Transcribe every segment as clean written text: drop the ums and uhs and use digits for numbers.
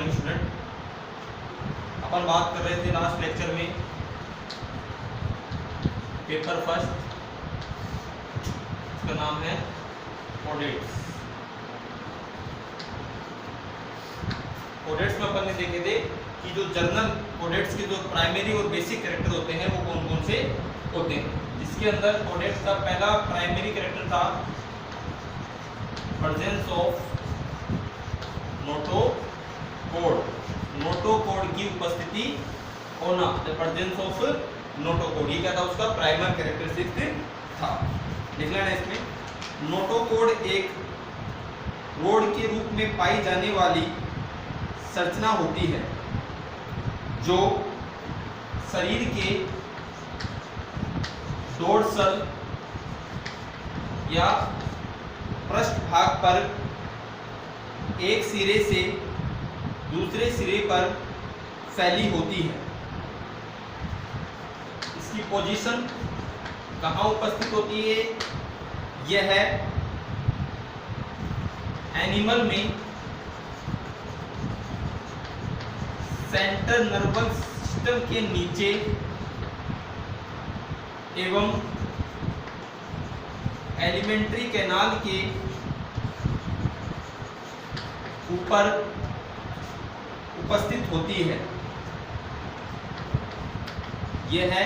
Morning student. अपन बात कर रहे थे लास्ट लेक्चर में पेपर फर्स्ट, इसका नाम है कोडेट्स। कोडेट्स में अपन ने देखे थे कि जो जर्नल कोडेट्स के जो प्राइमरी और बेसिक कैरेक्टर होते हैं वो कौन कौन से होते हैं, जिसके अंदर कोडेट्स का पहला प्राइमरी कैरेक्टर था presence of Noto code. Noto code की उपस्थिति होना, the presence of Noto code, ये क्या था उसका प्राइमरी कैरेक्टरिस्टिक था। लिख लेना इसमें। नोटो कोड एक कोड के रूप में पाई जाने वाली संरचना होती है जो शरीर के डोर्सल या पृष्ठभाग पर एक सिरे से दूसरे सिरे पर फैली होती है। इसकी पोजीशन कहाँ उपस्थित होती है? यह है एनिमल में सेंट्रल नर्वस सिस्टम के नीचे एवं एलिमेंट्री कैनाल के ऊपर उपस्थित होती है। यह है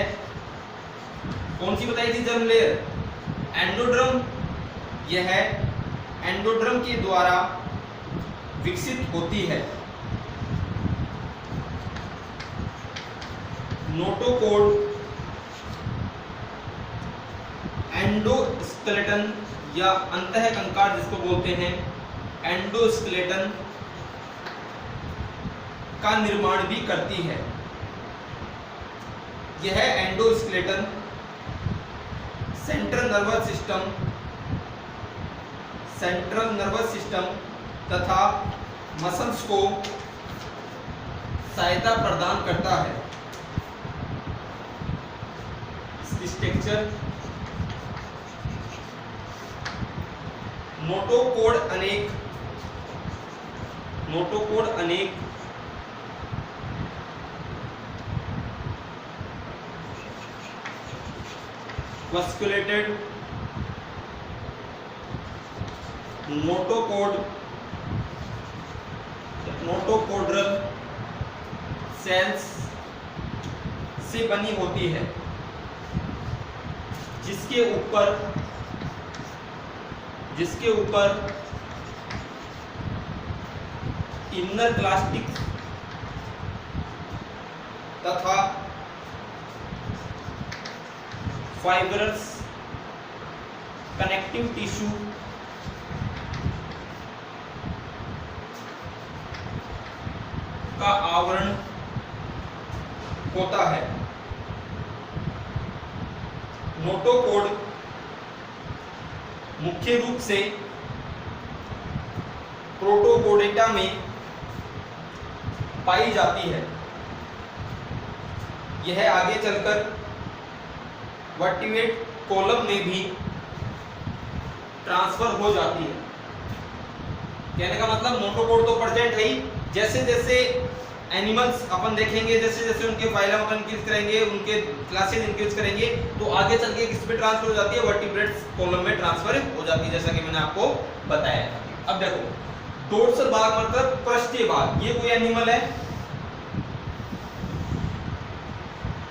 कौन सी बताई थी जर्म लेयर? एंडोड्रम। यह है एंडोड्रम के द्वारा विकसित होती है। नोटोकोड एंडोस्केलेटन या अंतःकंकार जिसको बोलते हैं, एंडोस्केलेटन का निर्माण भी करती है। यह एंडोस्केलेटन सेंट्रल नर्वस सिस्टम तथा मसल्स को सहायता प्रदान करता है। इसकी स्ट्रक्चर नोटोकोड अनेक वस्कुलेटेड नोटोकोड्रल सेल्स से बनी होती है, जिसके ऊपर इनर प्लास्टिक तथा फाइब्रस कनेक्टिव टिश्यू का आवरण होता है। नोटोकोड मुख्य रूप से प्रोटोकोडेटा में पाई जाती है। यह आगे चलकर वर्टिब्रेट कॉलम में भी ट्रांसफर हो जाती है। कहने का मतलब नोटोकोड तो प्रेजेंट है ही, जैसे जैसे एनिमल्स अपन देखेंगे, जैसे जैसे उनके फाइलम अपन इंक्रीज करेंगे, उनके क्लासेस इंक्रीज करेंगे, तो आगे चल के किस पे ट्रांसफर हो जाती है? वर्टिब्रेट कॉलम में ट्रांसफर हो जाती है, जैसा कि मैंने आपको बताया। अब देखो डोर्सल भाग मतलब पृष्ठीय भाग। ये कोई एनिमल है,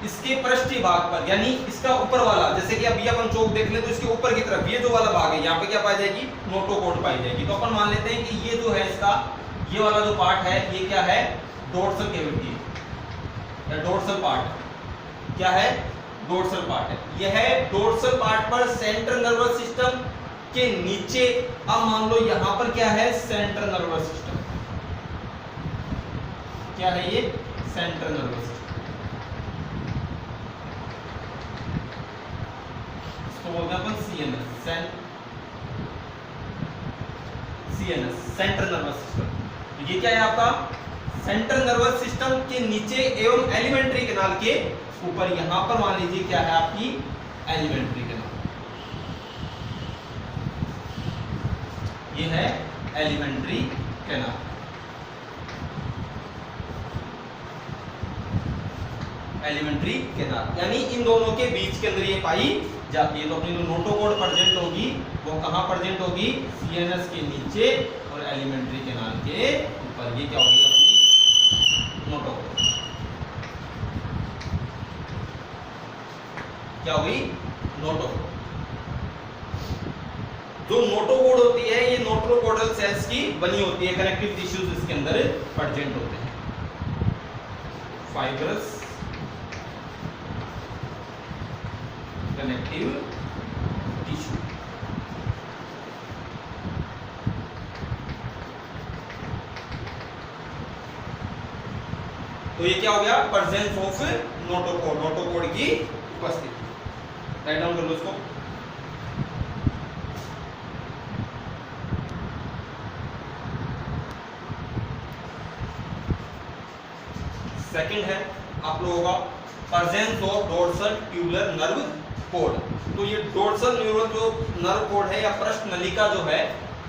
इसके पृष्ठीय भाग पर यानी इसका ऊपर वाला, जैसे कि अभी अपन चौक देख ले तो इसके ऊपर की तरफ ये जो वाला भाग है, यहाँ पे क्या पाई जाएगी? नोटोकोड पाई जाएगी। तो अपन मान लेते हैं कि ये जो है इसका ये वाला जो पार्ट है, ये क्या है? डोर्सल कैविटी या डोर्सल पार्ट। क्या है? डोर्सल पार्ट है। यह डोर्सल पार्ट पर सेंट्रल नर्वस सिस्टम के नीचे, अब मान लो यहां पर क्या है? Central nervous system. क्या है ये? Central nervous system. इसको बोलते हैं अपन सीएनएस, सेंट्रल नर्वस सिस्टम। ये क्या है आपका? सेंट्रल नर्वस सिस्टम के नीचे एवं एलिमेंट्री कैनाल के ऊपर। यहां पर मान लीजिए क्या है आपकी? Alimentary canal. ये है एलिमेंट्री कैनाल। एलिमेंट्री कैनाल, यानी इन दोनों के बीच के अंदर ये पाई जाती है। तो अपनी जो नोटोकॉर्ड प्रेजेंट होगी वो कहाँ प्रेजेंट होगी? सीएनएस के नीचे और एलिमेंट्री कैनाल के ऊपर। ये क्या होगी अपनी नोटोकॉर्ड, क्या होगी? नोटोकॉर्ड। जो नोटोकॉर्ड होती है ये नोटोकॉर्डल सेल्स की बनी होती है, कनेक्टिव टिश्यूज इसके अंदर प्रेजेंट होते हैं। Fibrous connective tissue. तो ये क्या हो गया? प्रेजेंस ऑफ नोटोकॉर्ड, नोटोकॉर्ड की उपस्थिति। राइट डाउन कर लो इसको। सेकंड है आप लोगों का presence of dorsal tubular nerve code. तो ये डोर्सल न्यूरल जो नर्व कोड है या पृष्ठ नलिका जो है,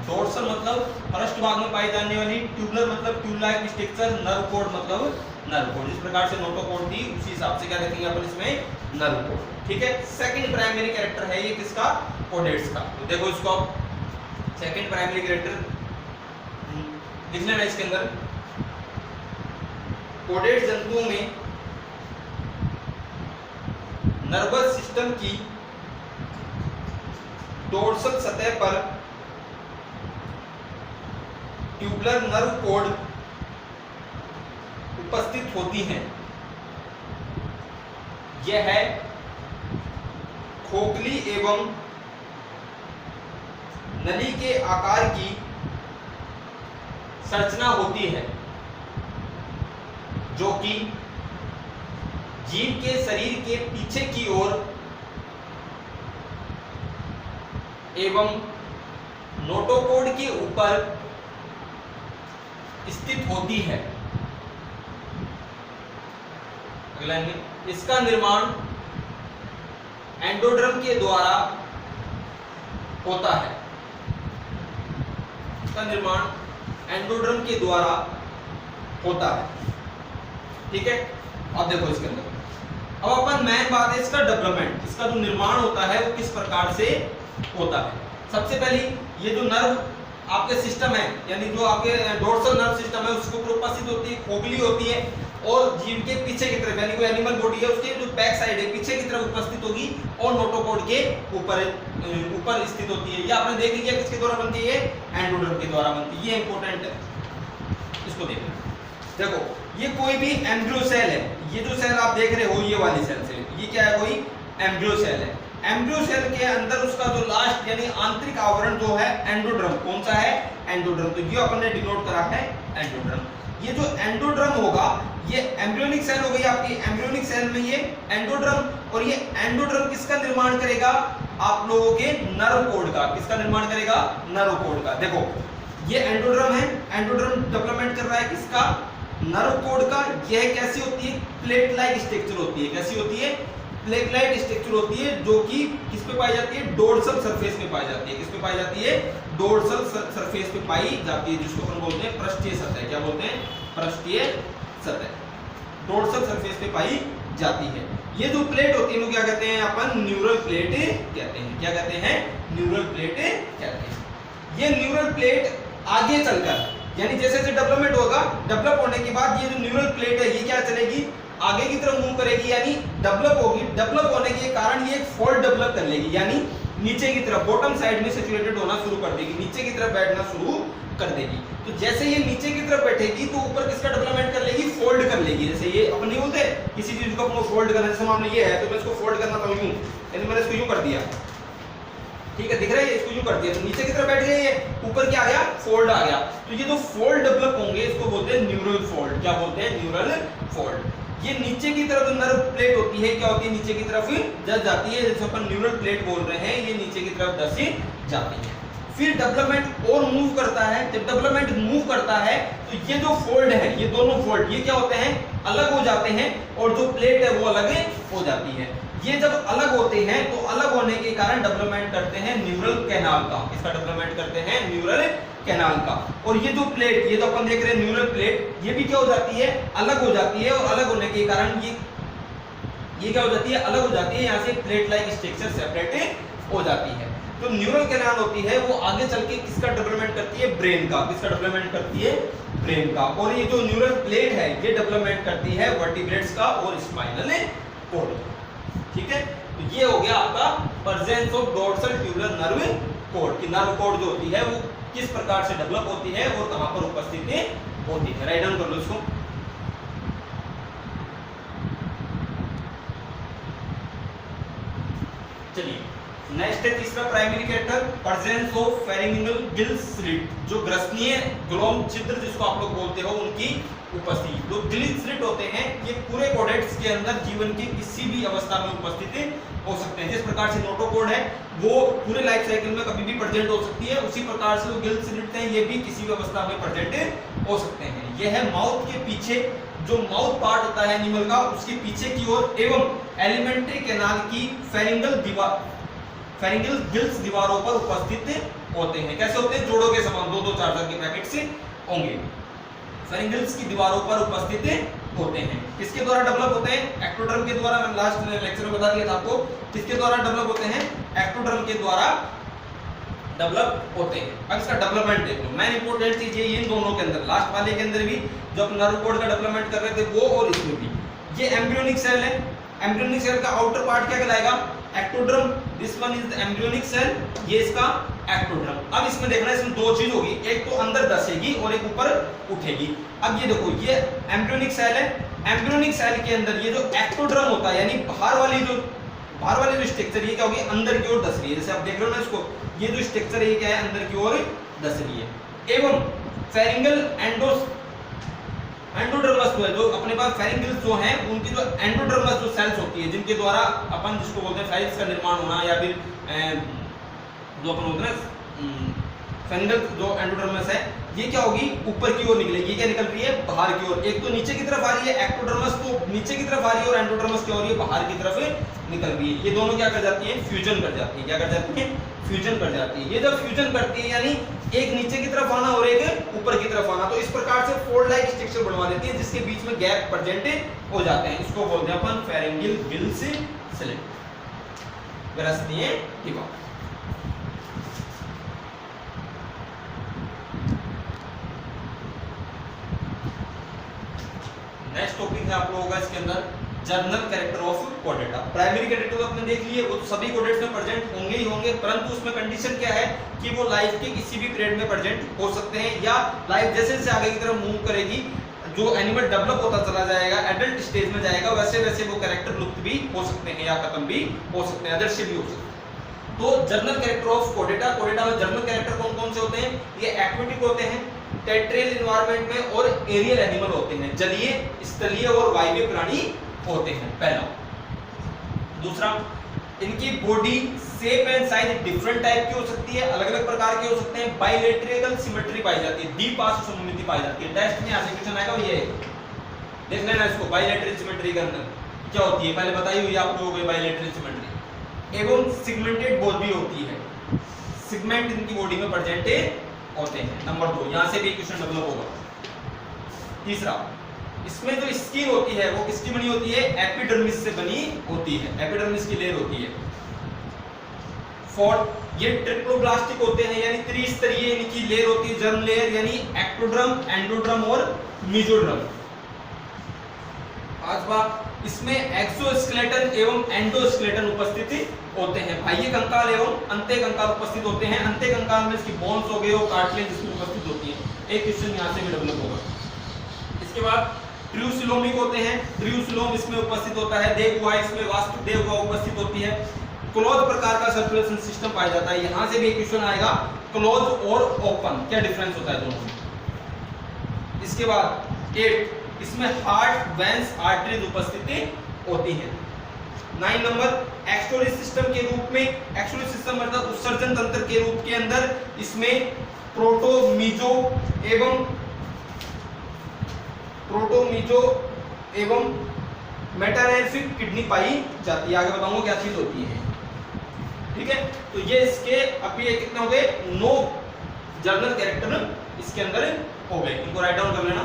डोर्सल मतलब पृष्ठ भाग में पाई जाने वाली, ट्यूबुलर मतलब tube like structure, nerve code मतलब नर्व कोड। जिस प्रकार से नोटोकॉर्ड थी उसी हिसाब से क्या देखेंगे अपन इसमें? Nerve code. ठीक है। सेकंड प्राइमरी कैरेक्टर है ये किसका? कोडेट्स का। तो देखो इसको सेकंड प्राइमरी कैरेक्टर लिख लेना इसके अंदर। कोडेट जंतुओं में नर्वस सिस्टम की डोर्सल सतह पर ट्यूबुलर नर्व कोड उपस्थित होती हैं। यह है खोखली एवं नली के आकार की संरचना होती है जो कि जीव के शरीर के पीछे की ओर एवं नोटोकॉर्ड के ऊपर स्थित होती है। अगला इसका निर्माण एंडोड्रम के द्वारा होता है। इसका निर्माण एंडोड्रम के द्वारा होता है। ठीक है। अब देखो इसके अंदर अब अपन मेन बात है इसका डेवलपमेंट, इसका जो निर्माण होता है वो किस प्रकार से होता है। सबसे पहली ये जो नर्व आपके सिस्टम है, यानी जो आपके डोर्सल नर्व सिस्टम है उसके ऊपर उपस्थित होती है, खोखली होती है और जीव के पीछे की तरफ, यानी कोई एनिमल बॉडी है उसके जो बैक साइड है पीछे की तरफ उपस्थित होगी और नोटोकॉर्ड के ऊपर स्थित होती है। ये आपने देख लिया किसके द्वारा बनती है? एंडोड्रम के द्वारा बनती है। ये इंपॉर्टेंट है, इसको देखना। देखो ये कोई भी एम्ब्रियो सेल है, ये जो सेल आप देख रहे हो ये वाली सेल से, ये क्या है? कोई एम्ब्रियो सेल है। एम्ब्रियो सेल के अंदर उसका जो लास्ट यानी आंतरिक आवरण जो है एंडोड्रम, कौन सा है? एंडोड्रम। तो ये अपन ने डिनोट करा है एंडोड्रम। ये जो एंडोड्रम होगा ये एम्ब्रियोनिक सेल हो गई आपकी। एम्ब्रियोनिक सेल में ये एंडोड्रम, और ये एंडोड्रम किसका निर्माण करेगा? आप लोगों के नर्व कोड का। किसका निर्माण करेगा? नर्व कोड का। देखो ये एंडोड्रम है, एंडोड्रम डेवलपमेंट कर रहा है किसका? नर्व कोड का। यह कैसी होती है? प्लेट लाइक स्ट्रक्चर होती है। कैसी होती है? प्लेट लाइक स्ट्रक्चर होती है, जो कि किस पे पाई जाती है? डोर्सल सरफेस पे पाई जाती है। किस पे पाई जाती है? डोर्सल सरफेस पे पाई जाती है, जिसको हम बोलते हैं पृष्ठीय सतह। क्या बोलते हैं? पृष्ठीय सतह, डोर्सल सरफेस पे पाई जाती है। ये जो प्लेट होती है वो क्या कहते हैं? अपन न्यूरल प्लेट कहते हैं। क्या कहते हैं? न्यूरल प्लेट कहते हैं। ये न्यूरल प्लेट आगे चलकर, यानी जैसे जैसे डेवलपमेंट होगा, डेवलप होने के बाद ये जो न्यूरल प्लेट है ये क्या चलेगी? आगे की तरफ मूव करेगी, यानी डेवलप होगी। डेवलप होने के कारण ये एक फोल्ड डेवलप कर लेगी, यानी नीचे की तरफ बॉटम साइड में सिचुएटेड होना शुरू कर देगी, नीचे की तरफ बैठना शुरू कर देगी। तो जैसे ये नीचे की तरफ बैठेगी तो ऊपर किसका डेवलपमेंट कर लेगी? फोल्ड कर लेगी। जैसे ये अपन नहीं बोलते किसी चीज को अपने फोल्ड करना, जैसे मान लो ये है तो मैं इसको फोल्ड करना चाहूं यूं, यानी मैंने इसको यूं कर दिया। ठीक है, दिख रहा है? इसको यूं कर दिया तो नीचे की तरफ बैठ गया, ये ऊपर क्या आ गया? फोल्ड आ गया। तो ये जो फोल्ड डेवलप होंगे इसको बोलते हैं न्यूरल फोल्ड। क्या बोलते हैं? Neural fold. ये नीचे की तरफ जो नर्व प्लेट होती है क्या होती है? नीचे की तरफ धस जाती है, जैसे अपन न्यूरल प्लेट बोल रहे हैं, ये नीचे की तरफ धस जाती है। फिर डेवलपमेंट और मूव करता है। जब डेवलपमेंट मूव करता है तो ये जो फोल्ड है, ये दोनों फोल्ड ये क्या होते हैं? अलग हो जाते हैं, और जो प्लेट है वो अलग हो जाती है। ये जब अलग होते हैं तो अलग होने के कारण डेवलपमेंट करते हैं न्यूरल कैनाल का। इसका डेवलपमेंट करते हैं न्यूरल कैनाल का। और ये जो प्लेट, ये जो अपन देख रहे हैं न्यूरल प्लेट, ये भी क्या हो जाती है? अलग हो जाती है, और अलग होने के कारण ये ये क्या हो जाती है, अलग हो जाती है, यहाँ से प्लेट लाइक स्ट्रक्चर सेपरेट हो जाती है। तो न्यूरल कैनाल होती है वो आगे चल के किसका डेवलपमेंट करती है, ब्रेन का। किसका डेवलपमेंट करती है, ब्रेन का। और ये जो न्यूरल प्लेट है ये डेवलपमेंट करती है वर्टिब्रेट्स का और स्पाइनल कॉर्ड। ठीक है, तो ये हो गया आपका presence of dorsal tubular nerve cord की नर्व कॉर्ड जो होती है वो किस प्रकार से डेवलप होती है और कहां पर उपस्थित होती है। राइट डाउन कर लो इसको। चलिए नेक्स्ट है तीसरा primary character, presence of pharyngeal gill slit, जो ग्रसनीय ग्लोम छिद्र जिसको आप लोग बोलते हो उनकी उपस्थिति। जो गिल स्लिट होते हैं ये पूरे कोडेट्स के अंदर जीवन की किसी भी अवस्था में उपस्थित हो सकते हैं। जिस प्रकार से नोटोकोड है वो पूरे लाइफ साइकिल में कभी भी प्रेजेंट हो सकती है, उसी प्रकार से जो गिल स्लिट हैं ये भी किसी भी अवस्था में प्रेजेंट हो सकते हैं। यह है माउथ के पीछे, जो माउथ पार्ट होता है एनिमल का उसके पीछे की ओर एवं एलिमेंट्री कैनाल की फेरिंगल दीवार, फेरिंगल गिल्स दीवारों पर उपस्थित होते हैं। कैसे होते हैं, जोड़ों के समान, दो दो चार के पैकेट से होंगे। फेरिंगल्स की दीवारों पर उपस्थित होते हैं। किसके द्वारा डेवलप होते हैं, एक्टोडर्म के द्वारा। मैंने लास्ट लेक्चर में बता दिया था आपको किसके द्वारा डेवलप होते हैं, एक्टोडर्म के द्वारा डेवलप होते हैं। अब इसका डेवलपमेंट देख लो, मेन इंपॉर्टेंट चीज ये इन दोनों के अंदर, लास्ट वाले के अंदर भी जो अपना नर्व कॉर्ड का डेवलपमेंट कर रहे थे वो, और इसमें भी। ये एम्ब्रियोनिक सेल है, एम्ब्रियोनिक सेल का आउटर पार्ट क्या कहलाएगा, ectoderm. This one is the embryonic cell, ये इसका एक्टोडर्म। अब इसमें देखना, इसमें दो चीज होगी, एक तो अंदर धसेगी और एक ऊपर उठेगी। अब ये देखो ये एम्ब्रियोनिक सेल है, एम्ब्रियोनिक सेल के अंदर ये जो एक्टोडर्म होता है यानी बाहर वाली जो स्ट्रक्चर ये क्या होगी, अंदर की ओर धस रही है। जैसे आप देख रहे हो ना इसको, ये जो स्ट्रक्चर है ये क्या है, अंदर की ओर धस रही है। एवं फेरिंगल एंडोडर्मस जो है, जो अपने पास फेरिंगल्स जो हैं उनकी जो एंडोडर्मस जो सेल्स होती है जिनके द्वारा अपन जिसको बोलते हैं फेरिंग्स का निर्माण होना, या फिर जो अपन बोलते हैं फेरिंगल जो एंडोडर्मस है ये क्या होगी, ऊपर की ओर निकलेगी। क्या निकल रही है, बाहर की ओर। एक तो नीचे की तरफ आ रही है, एक्टोडर्मस तो नीचे की तरफ आ रही है और एंडोडर्मस क्या हो रही है, बाहर की तरफ निकल रही है। ये दोनों क्या कर जाती है, फ्यूजन कर जाती है। क्या कर जाती है, फ्यूजन कर जाती है। ये जब फ्यूजन करती है यानी एक नीचे की तरफ आना और एक ऊपर की तरफ आना, तो इस प्रकार से फोल्ड लाइक स्ट्रक्चर बनवा देती है जिसके बीच में गैप प्रेजेंट हो जाते हैं। इसको बोलते हैं अपन फेरिंगियल गिल स्लिट, ग्रसनीय दीवार। नेक्स्ट टॉपिक है आप लोगों का इसके अंदर जर्नल कैरेक्टर ऑफ कोडेटा। प्राइमरी कैरेक्टर तो आपने देख लिए, वो तो सभी कोडेट्स में प्रेजेंट होंगे ही होंगे, परंतु उसमें कंडीशन क्या है कि वो लाइफ के किसी भी पीरियड में प्रेजेंट हो सकते हैं, या लाइफ जैसे जैसे आगे की तरफ मूव करेगी, जो एनिमल डेवलप होता चला जाएगा, एडल्ट स्टेज में जाएगा, वैसे वैसे वो कैरेक्टर लुप्त भी हो सकते हैं या खत्म भी हो सकते हैं, अदृश्य भी हो सकते हैं। तो जर्नल कैरेक्टर ऑफ कोडेटा, कोडेटा में जर्नल कैरेक्टर कौन कौन से होते हैं, ये एक्वेटिक होते हैं, टेट्रियल एनवायरनमेंट में, और एरियल एनिमल होते हैं, जलीय, स्थलीय और वायवीय प्राणी होते हैं। पहला। दूसरा, इनकी body shape and size different type की हो सकती है, अलग अलग प्रकार के हो सकते हैं। बाइलेटरल सिमेट्री पाई जाती है, द्विपार्श्व सममिति पाई जाती है। टेस्ट में यहाँ से क्वेश्चन आएगा, ये देख लेना इसको, बाइलेटरल सिमेट्री के अंदर क्या होती है पहले बताई हुई आप लोगों को, बाइलेटरल सिमेट्री। एवं सिगमेंटेड बोथ भी होती है, सिगमेंट इनकी बॉडी में प्रेजेंट होते हैं। नंबर 2, यहां से भी क्वेश्चन डेवलप होगा। तीसरा, इसमें जो स्किन होती है वो किसकी बनी होती है, एपिडर्मिस से बनी होती है, एपिडर्मिस की लेयर होती है। 4, ये ट्रिप्लोब्लास्टिक होते हैं यानी त्रिस्तरीय इनकी लेयर होती है, जर्म लेयर यानी एक्टोड्रम, एंडोड्रम और मेसोड्रम। 5वां, इसमें एक्सोस्केलेटन एवं एंडोस्केलेटन उपस्थित होते हैं। बाह्य कंकाल एवं अंत्य कंकाल उपस्थित होते हैं। अंत्य कंकाल में इसकी बोन्स हो गए और कार्टिलेज इसमें उपस्थित होती है। एक क्वेश्चन यहां से भी डेवलप होगा। इसके बाद ट्रियोसिलोमिक होते हैं, ट्रियोसिलोम इसमें उपस्थित होता है। देवगुहा, इसमें वास्तु देवगुहा उपस्थित होती है। क्लोज प्रकार का सर्कुलेशन सिस्टम पाया जाता है। यहां से भी एक क्वेश्चन आएगा, क्लोज और ओपन क्या डिफरेंस होता है दोनों में। इसके बाद 8, इसमें हार्ट, वेंस, आर्टरीज उपस्थित होती हैं। 9 नंबर, एक्सटोरिस सिस्टम के रूप में, एक्सटोरिस सिस्टम मतलब उत्सर्जन तंत्र के रूप के अंदर इसमें प्रोटोमीजो एवं मेटानेर्फिक किडनी पाई जाती है। आगे बताऊंगा क्या चीज होती है, ठीक है। तो ये इसके अभी ये कितने हो गए, 9 जर्नल कैरेक्टर इसके अंदर हो गए। इनको राइट डाउन कर लेना।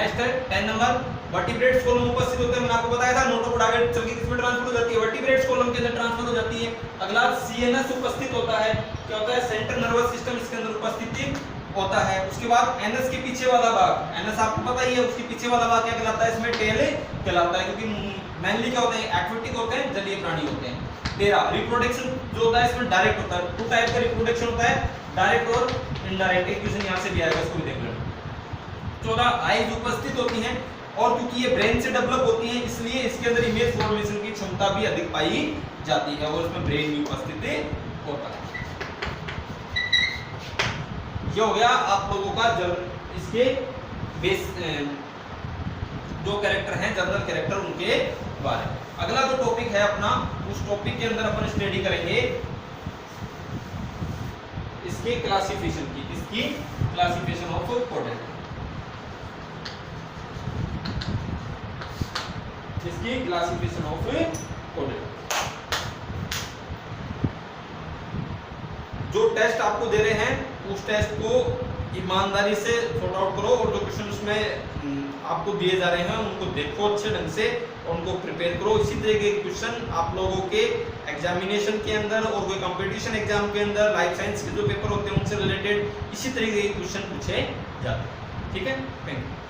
नेक्स्ट है 10 नंबर, वर्टिब्रेट्स कॉलम उपस्थित होते हैं, मैंने आपको बताया था नोटोकोड आगे चल के किसमें ट्रांसफर हो जाती है, वर्टिब्रेट्स कॉलम के अंदर ट्रांसफर हो जाती है। अगला सीएनएस उपस्थित होता है, क्या होता है, सेंट्रल नर्वस सिस्टम इसके अंदर उपस्थित होता है। उसके बाद एनएस के पीछे वाला भाग, एनएस आपको पता ही है, उसके पीछे वाला भाग क्या कहलाता है, इसमें टेल कहलाता है, क्योंकि मेनली क्या होते हैं, एक्वेटिक होते हैं, जलीय प्राणी होते हैं। 13 रिप्रोडक्शन जो होता है इसमें डायरेक्ट होता है, टू टाइप का रिप्रोडक्शन होता है, डायरेक्ट और इनडायरेक्ट। एक क्वेश्चन यहां से भी आएगा, इसको भी देख लेना। 14 आईज उपस्थित होती हैं, और क्योंकि ये ब्रेन से डेवलप होती हैं इसलिए इसके अंदर इमेज फॉर्मेशन की क्षमता भी अधिक पाई जाती है, और इसमें ब्रेन भी उपस्थित होता है। ये हो गया आप लोगों का इसके बेस जो कैरेक्टर हैं, जनरल कैरेक्टर उनके बारे में। अगला जो टॉपिक है अपना, उस टॉपिक के अंदर अपन स्टडी करेंगे इसके क्लासिफिकेशन की, इसकी क्लासिफिकेशन ऑफ कोडेड, इसकी क्लासिफिकेशन ऑफ कोडेड। जो टेस्ट आपको दे रहे हैं उस टेस्ट को ईमानदारी से सॉर्ट आउट करो, और जो क्वेश्चन उसमें आपको दिए जा रहे हैं उनको देखो अच्छे ढंग से और उनको प्रिपेयर करो। इसी तरह के क्वेश्चन आप लोगों के एग्जामिनेशन के अंदर और कोई कंपटीशन एग्जाम के अंदर लाइफ साइंस के जो पेपर होते हैं उनसे रिलेटेड इसी तरीके के क्वेश्चन पूछे जाते हैं। ठीक है, थैंक यू।